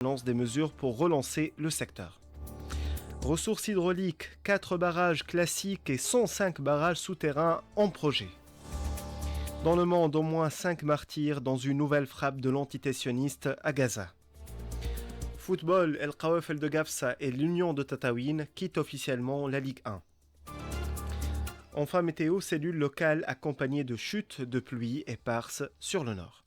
annonce des mesures pour relancer le secteur. Ressources hydrauliques, 4 barrages classiques et 105 barrages souterrains en projet. Dans le monde, au moins 5 martyrs dans une nouvelle frappe de l'antiterroriste à Gaza. Football, El Khawafel de Gafsa et l'Union de Tataouine quittent officiellement la Ligue 1. Enfin, météo, cellules locales accompagnées de chutes de pluie éparses sur le nord.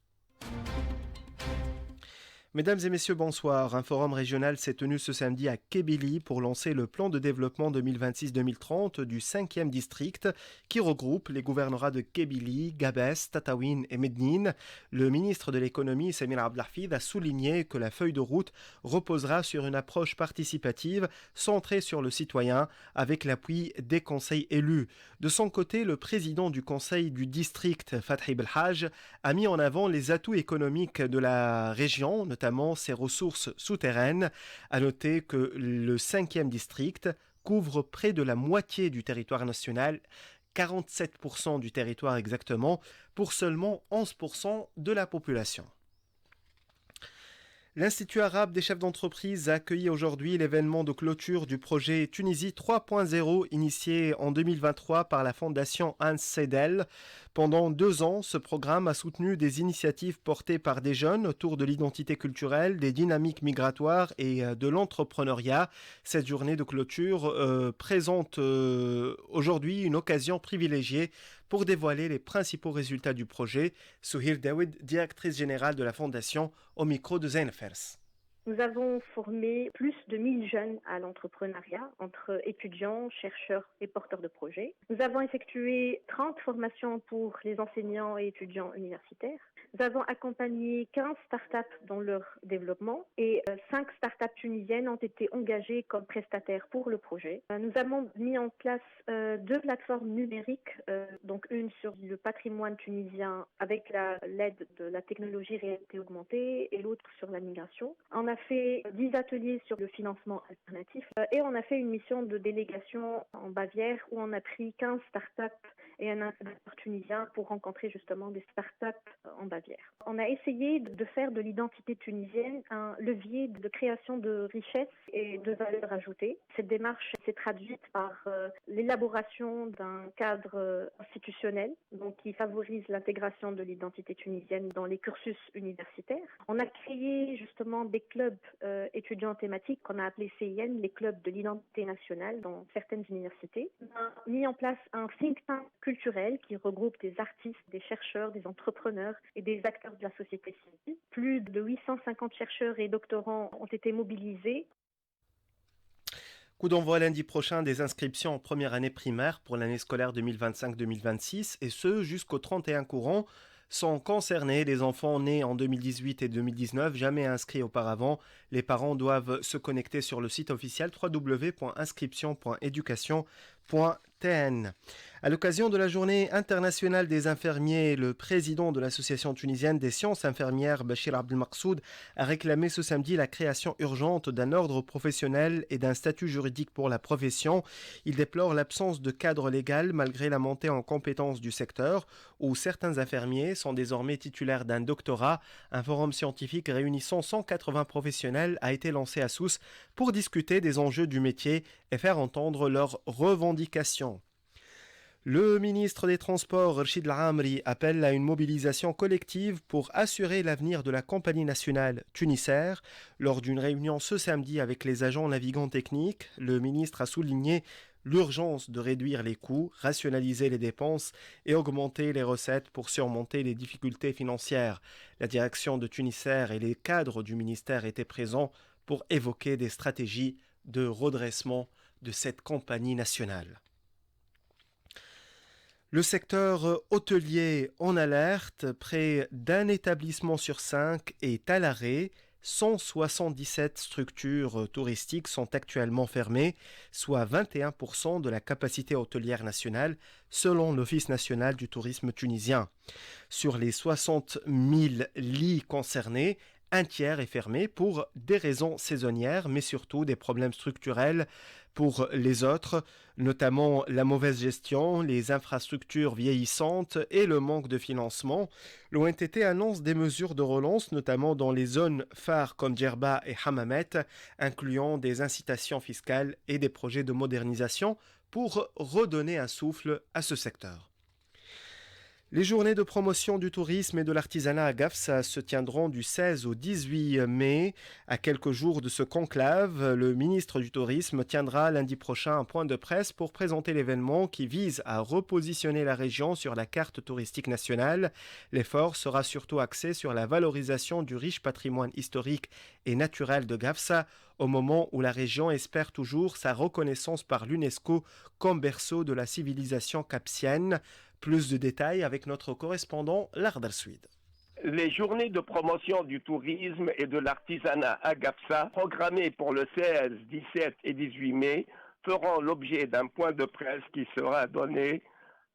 Mesdames et messieurs, bonsoir. Un forum régional s'est tenu ce samedi à Kébéli pour lancer le plan de développement 2026-2030 du 5e district qui regroupe les gouvernorats de Kébéli, Gabès, Tataouine et Mednine. Le ministre de l'économie, Samir Abdelhafid, a souligné que la feuille de route reposera sur une approche participative centrée sur le citoyen avec l'appui des conseils élus. De son côté, le président du conseil du district, Fathi Belhaj, a mis en avant les atouts économiques de la région, notamment ses ressources souterraines. À noter que le 5e district couvre près de la moitié du territoire national, 47% du territoire exactement, pour seulement 11% de la population. L'Institut arabe des chefs d'entreprise a accueilli aujourd'hui l'événement de clôture du projet Tunisie 3.0 initié en 2023 par la fondation Hans Seidel. Pendant 2 ans, ce programme a soutenu des initiatives portées par des jeunes autour de l'identité culturelle, des dynamiques migratoires et de l'entrepreneuriat. Cette journée de clôture présente aujourd'hui une occasion privilégiée pour dévoiler les principaux résultats du projet. Souhir Daoud, directrice générale de la fondation, au micro de Zain Fers. Nous avons formé plus de 1000 jeunes à l'entrepreneuriat, entre étudiants, chercheurs et porteurs de projets. Nous avons effectué 30 formations pour les enseignants et étudiants universitaires. Nous avons accompagné 15 startups dans leur développement et 5 startups tunisiennes ont été engagées comme prestataires pour le projet. Nous avons mis en place 2 plateformes numériques, donc une sur le patrimoine tunisien avec l'aide de la technologie réalité augmentée et l'autre sur la migration. On a fait 10 ateliers sur le financement alternatif et on a fait une mission de délégation en Bavière où on a pris 15 startups et un incubateur tunisien pour rencontrer justement des startups en Bavière. On a essayé de faire de l'identité tunisienne un levier de création de richesse et de valeur ajoutée. Cette démarche s'est traduite par l'élaboration d'un cadre institutionnel donc qui favorise l'intégration de l'identité tunisienne dans les cursus universitaires. On a créé justement des clubs étudiants thématiques qu'on a appelés CIN, les clubs de l'identité nationale dans certaines universités. On a mis en place un think tank culturel qui regroupe des artistes, des chercheurs, des entrepreneurs et des acteurs de la société civile. Plus de 850 chercheurs et doctorants ont été mobilisés. Coup d'envoi lundi prochain des inscriptions en première année primaire pour l'année scolaire 2025-2026 et ce jusqu'au 31 courant. Sont concernés les enfants nés en 2018 et 2019, jamais inscrits auparavant. Les parents doivent se connecter sur le site officiel www.inscription.education.tn. À l'occasion de la journée internationale des infirmiers, le président de l'association tunisienne des sciences infirmières, Bachir Abdelmaksoud, a réclamé ce samedi la création urgente d'un ordre professionnel et d'un statut juridique pour la profession. Il déplore l'absence de cadre légal malgré la montée en compétences du secteur, où certains infirmiers sont désormais titulaires d'un doctorat. Un forum scientifique réunissant 180 professionnels a été lancé à Sousse pour discuter des enjeux du métier et faire entendre leurs revendications. Le ministre des Transports, Rachid Al-Amri, appelle à une mobilisation collective pour assurer l'avenir de la compagnie nationale Tunisair. Lors d'une réunion ce samedi avec les agents navigants techniques, le ministre a souligné l'urgence de réduire les coûts, rationaliser les dépenses et augmenter les recettes pour surmonter les difficultés financières. La direction de Tunisair et les cadres du ministère étaient présents pour évoquer des stratégies de redressement de cette compagnie nationale. Le secteur hôtelier en alerte, près d'un établissement sur 5 est à l'arrêt. 177 structures touristiques sont actuellement fermées, soit 21% de la capacité hôtelière nationale, selon l'Office national du tourisme tunisien. Sur les 60 000 lits concernés, un tiers est fermé pour des raisons saisonnières, mais surtout des problèmes structurels pour les autres, notamment la mauvaise gestion, les infrastructures vieillissantes et le manque de financement. L'ONTT annonce des mesures de relance, notamment dans les zones phares comme Djerba et Hammamet, incluant des incitations fiscales et des projets de modernisation pour redonner un souffle à ce secteur. Les journées de promotion du tourisme et de l'artisanat à Gafsa se tiendront du 16 au 18 mai. À quelques jours de ce conclave, le ministre du Tourisme tiendra lundi prochain un point de presse pour présenter l'événement qui vise à repositionner la région sur la carte touristique nationale. L'effort sera surtout axé sur la valorisation du riche patrimoine historique et naturel de Gafsa, au moment où la région espère toujours sa reconnaissance par l'UNESCO comme berceau de la civilisation capsienne. Plus de détails avec notre correspondant Lardar Suid. Les journées de promotion du tourisme et de l'artisanat à Gafsa, programmées pour le 16, 17 et 18 mai, feront l'objet d'un point de presse qui sera donné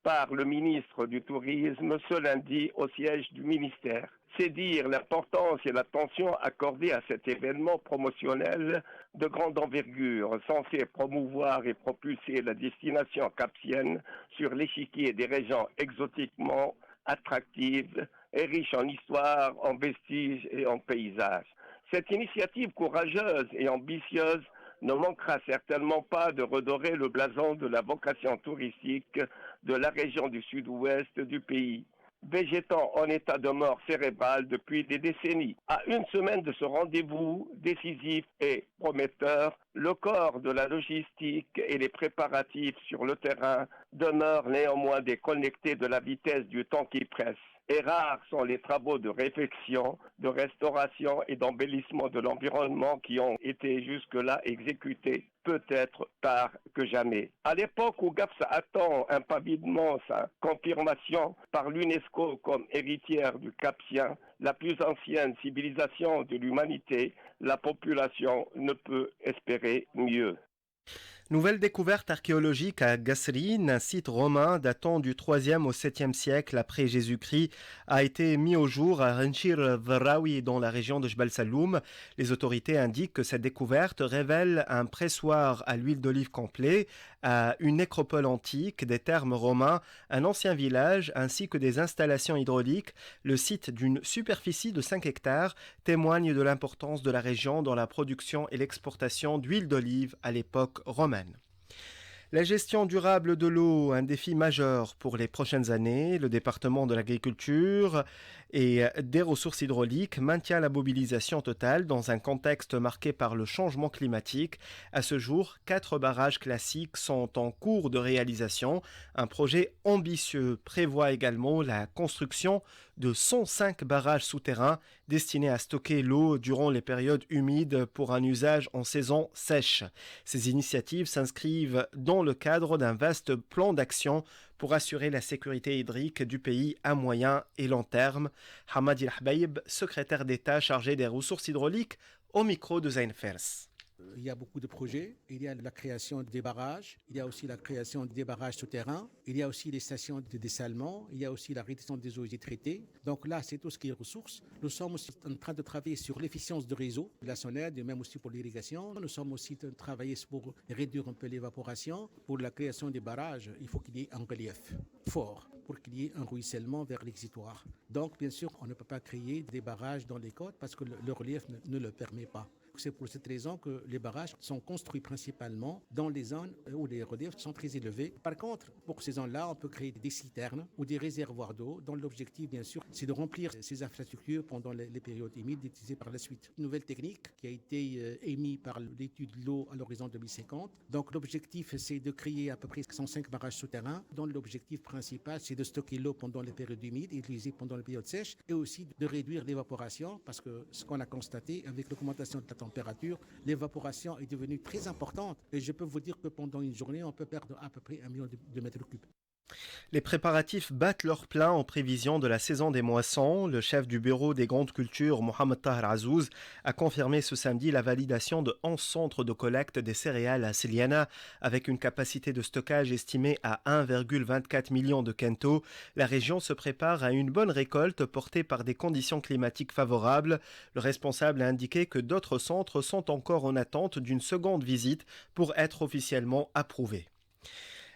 par le ministre du Tourisme ce lundi au siège du ministère. C'est dire l'importance et l'attention accordée à cet événement promotionnel de grande envergure, censé promouvoir et propulser la destination capsienne sur l'échiquier des régions exotiquement attractives et riches en histoire, en vestiges et en paysages. Cette initiative courageuse et ambitieuse ne manquera certainement pas de redorer le blason de la vocation touristique de la région du sud-ouest du pays, végétant en état de mort cérébrale depuis des décennies. À une semaine de ce rendez-vous décisif et prometteur, le corps de la logistique et les préparatifs sur le terrain demeurent néanmoins déconnectés de la vitesse du temps qui presse. Et rares sont les travaux de réflexion, de restauration et d'embellissement de l'environnement qui ont été jusque-là exécutés, peut-être tard que jamais. À l'époque où Gafsa attend impavidement sa confirmation par l'UNESCO comme héritière du Capsien, la plus ancienne civilisation de l'humanité, la population ne peut espérer mieux. Nouvelle découverte archéologique à Gasrine, un site romain datant du 3e au 7e siècle après Jésus-Christ, a été mis au jour à Renchir Vraoui dans la région de Jbal Saloum. Les autorités indiquent que cette découverte révèle un pressoir à l'huile d'olive complet, une nécropole antique, des thermes romains, un ancien village ainsi que des installations hydrauliques. Le site d'une superficie de 5 hectares témoigne de l'importance de la région dans la production et l'exportation d'huile d'olive à l'époque romaine. La gestion durable de l'eau, un défi majeur pour les prochaines années. Le département de l'agriculture et des ressources hydrauliques maintient la mobilisation totale dans un contexte marqué par le changement climatique. À ce jour, 4 barrages classiques sont en cours de réalisation. Un projet ambitieux prévoit également la construction de 105 barrages souterrains destinés à stocker l'eau durant les périodes humides pour un usage en saison sèche. Ces initiatives s'inscrivent dans le cadre d'un vaste plan d'action pour assurer la sécurité hydrique du pays à moyen et long terme. Hamad El Habaïb, secrétaire d'État chargé des ressources hydrauliques, au micro de Zain Fers. Il y a beaucoup de projets. Il y a la création des barrages. Il y a aussi la création des barrages souterrains. Il y a aussi les stations de dessalement. Il y a aussi la réduction des eaux usées traitées. Donc là, c'est tout ce qui est ressources. Nous sommes aussi en train de travailler sur l'efficience de réseau, la SONED, et même aussi pour l'irrigation. Nous sommes aussi en train de travailler pour réduire un peu l'évaporation. Pour la création des barrages, il faut qu'il y ait un relief fort pour qu'il y ait un ruissellement vers l'exutoire. Donc, bien sûr, on ne peut pas créer des barrages dans les côtes parce que le relief ne le permet pas. C'est pour cette raison que les barrages sont construits principalement dans les zones où les reliefs sont très élevés. Par contre, pour ces zones-là, on peut créer des citernes ou des réservoirs d'eau dont l'objectif, bien sûr, c'est de remplir ces infrastructures pendant les périodes humides utilisées par la suite. Une nouvelle technique qui a été émise par l'étude de l'eau à l'horizon 2050. Donc l'objectif, c'est de créer à peu près 105 barrages souterrains dont l'objectif principal, c'est de stocker l'eau pendant les périodes humides et utiliser pendant les périodes sèches et aussi de réduire l'évaporation parce que ce qu'on a constaté avec l'augmentation de la température, l'évaporation est devenue très importante et je peux vous dire que pendant une journée, on peut perdre à peu près 1 million de mètres cubes. Les préparatifs battent leur plein en prévision de la saison des moissons. Le chef du bureau des grandes cultures, Mohamed Tahar Azouz, a confirmé ce samedi la validation de 11 centres de collecte des céréales à Seliana, avec une capacité de stockage estimée à 1,24 million de quintaux. La région se prépare à une bonne récolte portée par des conditions climatiques favorables. Le responsable a indiqué que d'autres centres sont encore en attente d'une seconde visite pour être officiellement approuvés.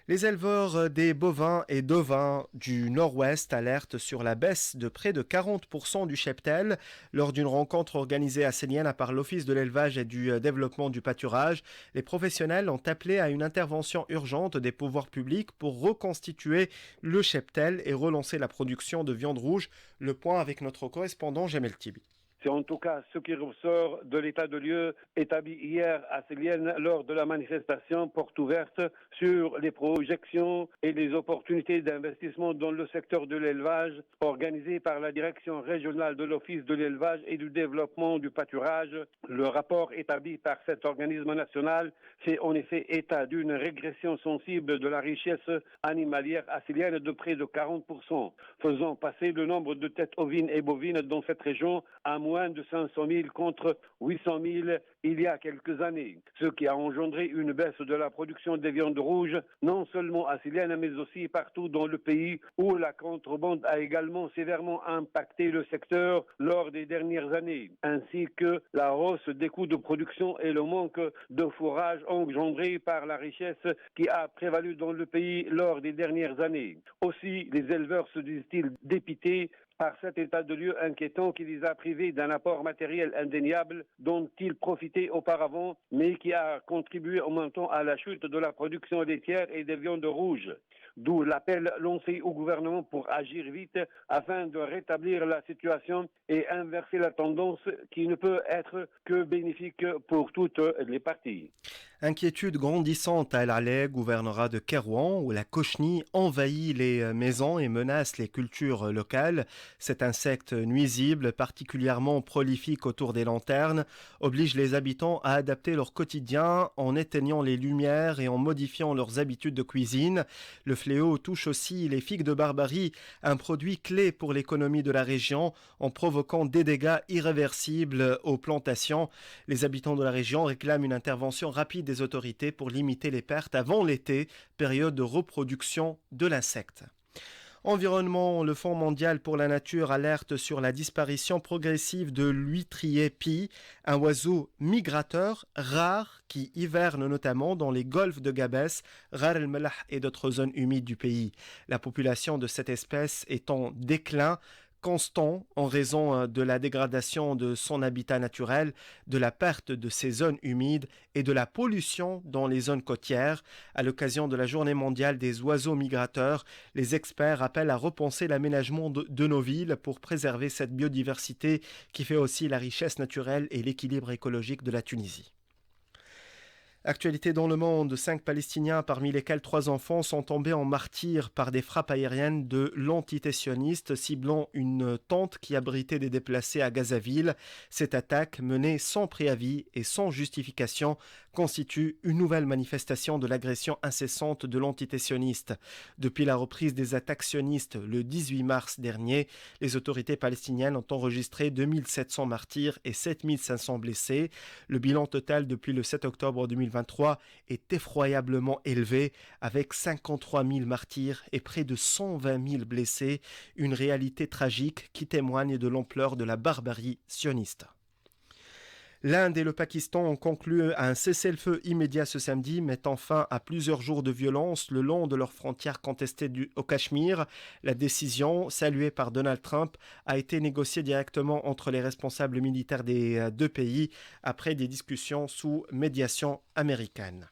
Les éleveurs des bovins et d'ovins du Nord-Ouest alertent sur la baisse de près de 40% du cheptel lors d'une rencontre organisée à Seliana par l'Office de l'élevage et du développement du pâturage. Les professionnels ont appelé à une intervention urgente des pouvoirs publics pour reconstituer le cheptel et relancer la production de viande rouge. Le point avec notre correspondant Jamel Tibi. C'est en tout cas ce qui ressort de l'état de lieu établi hier à Célienne lors de la manifestation porte ouverte sur les projections et les opportunités d'investissement dans le secteur de l'élevage organisée par la direction régionale de l'Office de l'élevage et du développement du pâturage. Le rapport établi par cet organisme national fait en effet état d'une régression sensible de la richesse animalière à Célienne de près de 40%, faisant passer le nombre de têtes ovines et bovines dans cette région à moins de 500 000 contre 800 000 il y a quelques années, ce qui a engendré une baisse de la production des viandes rouges, non seulement à Célienne, mais aussi partout dans le pays, où la contrebande a également sévèrement impacté le secteur lors des dernières années, ainsi que la hausse des coûts de production et le manque de fourrage engendré par la richesse qui a prévalu dans le pays lors des dernières années. Aussi, les éleveurs se disent-ils dépités par cet état de lieu inquiétant qui les a privés d'un apport matériel indéniable dont ils profitaient auparavant, mais qui a contribué en même temps à la chute de la production laitière et des viandes rouges. D'où l'appel lancé au gouvernement pour agir vite afin de rétablir la situation et inverser la tendance qui ne peut être que bénéfique pour toutes les parties. Inquiétude grandissante à El Alais, gouvernorat de Kairouan, où la cochenille envahit les maisons et menace les cultures locales. Cet insecte nuisible, particulièrement prolifique autour des lanternes, oblige les habitants à adapter leur quotidien en éteignant les lumières et en modifiant leurs habitudes de cuisine. Le fléau touche aussi les figues de Barbarie, un produit clé pour l'économie de la région, en provoquant des dégâts irréversibles aux plantations. Les habitants de la région réclament une intervention rapide des autorités pour limiter les pertes avant l'été, période de reproduction de l'insecte. Environnement, le Fonds mondial pour la nature alerte sur la disparition progressive de l'huîtrier pie, un oiseau migrateur rare qui hiverne notamment dans les golfs de Gabès, Rar el-Melah et d'autres zones humides du pays. La population de cette espèce est en déclin constant en raison de la dégradation de son habitat naturel, de la perte de ses zones humides et de la pollution dans les zones côtières. À l'occasion de la Journée mondiale des oiseaux migrateurs, les experts appellent à repenser l'aménagement de nos villes pour préserver cette biodiversité qui fait aussi la richesse naturelle et l'équilibre écologique de la Tunisie. Actualité dans le monde, 5 Palestiniens, parmi lesquels 3 enfants, sont tombés en martyrs par des frappes aériennes de l'entité sioniste ciblant une tente qui abritait des déplacés à Gazaville. Cette attaque, menée sans préavis et sans justification, constitue une nouvelle manifestation de l'agression incessante de l'entité sioniste. Depuis la reprise des attaques sionistes le 18 mars dernier, les autorités palestiniennes ont enregistré 2700 martyrs et 7500 blessés. Le bilan total depuis le 7 octobre 2023 est effroyablement élevé, avec 53 000 martyrs et près de 120 000 blessés, une réalité tragique qui témoigne de l'ampleur de la barbarie sioniste. L'Inde et le Pakistan ont conclu un cessez-le-feu immédiat ce samedi, mettant fin à plusieurs jours de violence le long de leurs frontières contestées au Cachemire. La décision, saluée par Donald Trump, a été négociée directement entre les responsables militaires des deux pays après des discussions sous médiation américaine.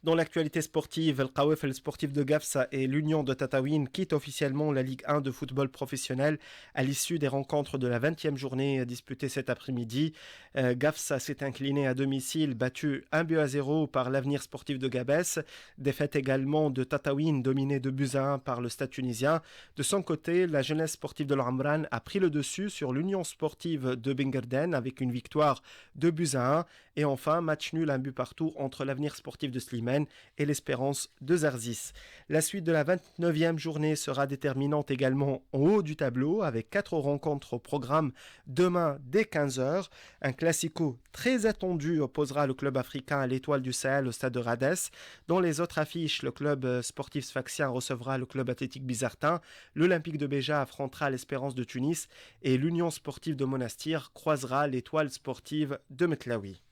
Dans l'actualité sportive, le Qawaf, le sportif de Gafsa et l'Union de Tataouine quittent officiellement la Ligue 1 de football professionnel à l'issue des rencontres de la 20e journée disputée cet après-midi. Gafsa s'est incliné à domicile, battu 1-0 par l'Avenir sportif de Gabès. Défaite également de Tataouine, dominée de 2-1 par le Stade tunisien. De son côté, la jeunesse sportive de l'Amran a pris le dessus sur l'Union sportive de Bengerden avec une victoire 2-1. Et enfin, match nul 1 but partout entre l'Avenir sportif de Slimane Saint-Germain et l'Espérance de Zarzis. La suite de la 29e journée sera déterminante également en haut du tableau avec 4 rencontres au programme demain dès 15h. Un classico très attendu opposera le club africain à l'Étoile du Sahel au stade de Rades. Dans les autres affiches, le club sportif sfaxien recevra le club athlétique bizartin, l'Olympique de Béja affrontera l'Espérance de Tunis et l'Union sportive de Monastir croisera l'Étoile sportive de Metlaoui.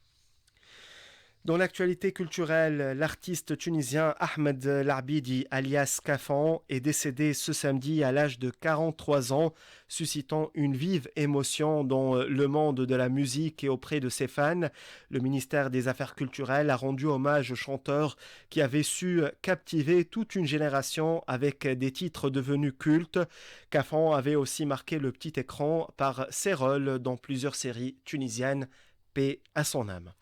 Dans l'actualité culturelle, l'artiste tunisien Ahmed Larbidi, alias Kafan, est décédé ce samedi à l'âge de 43 ans, suscitant une vive émotion dans le monde de la musique et auprès de ses fans. Le ministère des Affaires culturelles a rendu hommage au chanteur qui avait su captiver toute une génération avec des titres devenus cultes. Kafan avait aussi marqué le petit écran par ses rôles dans plusieurs séries tunisiennes. Paix à son âme.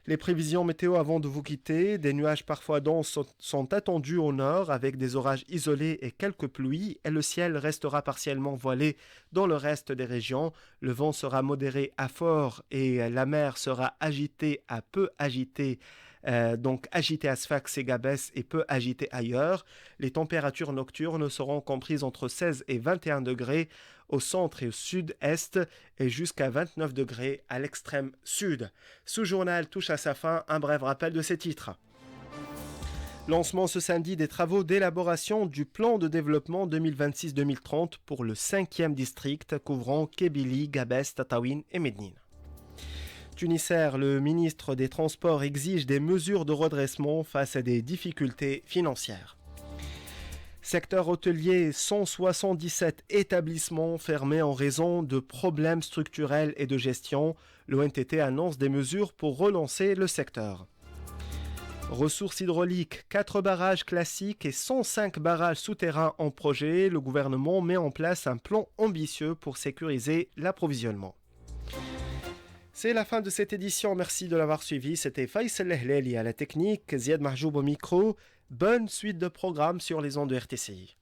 Les prévisions météo avant de vous quitter, des nuages parfois denses sont attendus au nord avec des orages isolés et quelques pluies et le ciel restera partiellement voilé dans le reste des régions. Le vent sera modéré à fort et la mer sera agitée à peu agitée. Donc agité à Sfax et Gabès et peu agité ailleurs. Les températures nocturnes seront comprises entre 16 et 21 degrés au centre et au sud-est et jusqu'à 29 degrés à l'extrême sud. Ce journal touche à sa fin, un bref rappel de ses titres. Lancement ce samedi des travaux d'élaboration du plan de développement 2026-2030 pour le 5e district couvrant Kébili, Gabès, Tataouine et Médine. Tunisair, le ministre des Transports exige des mesures de redressement face à des difficultés financières. Secteur hôtelier, 177 établissements fermés en raison de problèmes structurels et de gestion. L'ONTT annonce des mesures pour relancer le secteur. Ressources hydrauliques, 4 barrages classiques et 105 barrages souterrains en projet. Le gouvernement met en place un plan ambitieux pour sécuriser l'approvisionnement. C'est la fin de cette édition, merci de l'avoir suivi. C'était Faisal Lehleli à la technique, Ziad Mahjoub au micro. Bonne suite de programmes sur les ondes de RTCI.